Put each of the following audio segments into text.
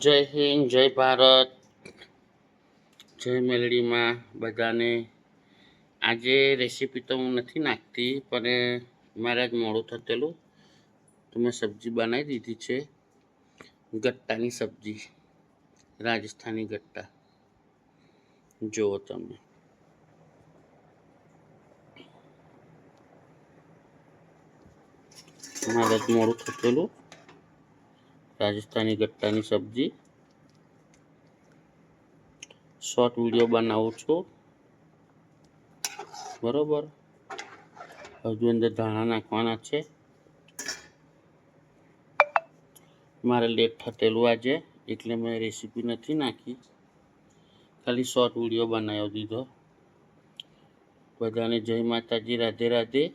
જય હિન્દ, જય ભારત, જય મેલડીમાં બધાને. આજે રેસીપી તો હું નથી નાખતી, પણ મારે જ મોડું થયેલું તો મેં સબ્જી બનાવી દીધી છે. ગટ્ટાની સબ્જી, રાજસ્થાની ગટ્ટા. જુઓ તમે. મારે જ મોડું થયેલું. રાજસ્થાની ગટ્ટાની સબ્જી શોર્ટ વિડીયો બનાવું છું, બરોબર. હજુ અંદર ધાણા નાખવાના છે. મારે લેટ થયેલું આજે, એટલે મેં રેસીપી નથી નાખી, ખાલી શોર્ટ વિડીયો બનાવી દીધો. બધાને જય માતાજી, રાધે રાધે.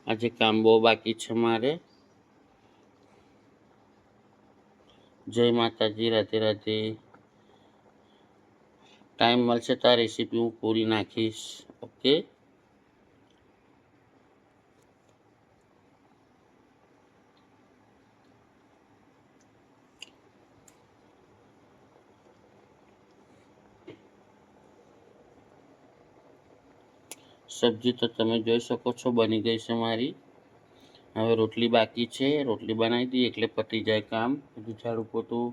આજે કામ બહુ બાકી છે મારે. જય માતાજી, રાધે રાધે. ટાઈમ મળશે તો આ રેસીપી હું પૂરી નાખીશ. ઓકે. સબ્જી તો તમે જોઈ શકો છો બની ગઈ છે મારી. હવે રોટલી બાકી છે, રોટલી બનાવી દઈએ એટલે પતી જાય કામ. હજુ ઝાડુ પોતું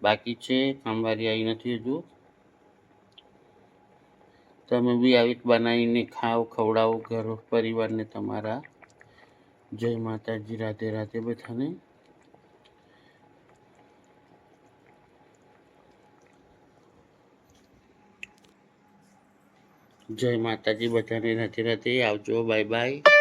બાકી છે, કામવાળી આવી નથી હજુ. તમે બી આવી બનાવીને ખાઓ, ખવડાવો ઘર પરિવારને તમારા. જય માતાજી, રાધે રાધે બધાને. જય માતાજી બધાને, રાધે રાધે. આવજો, બાય બાય.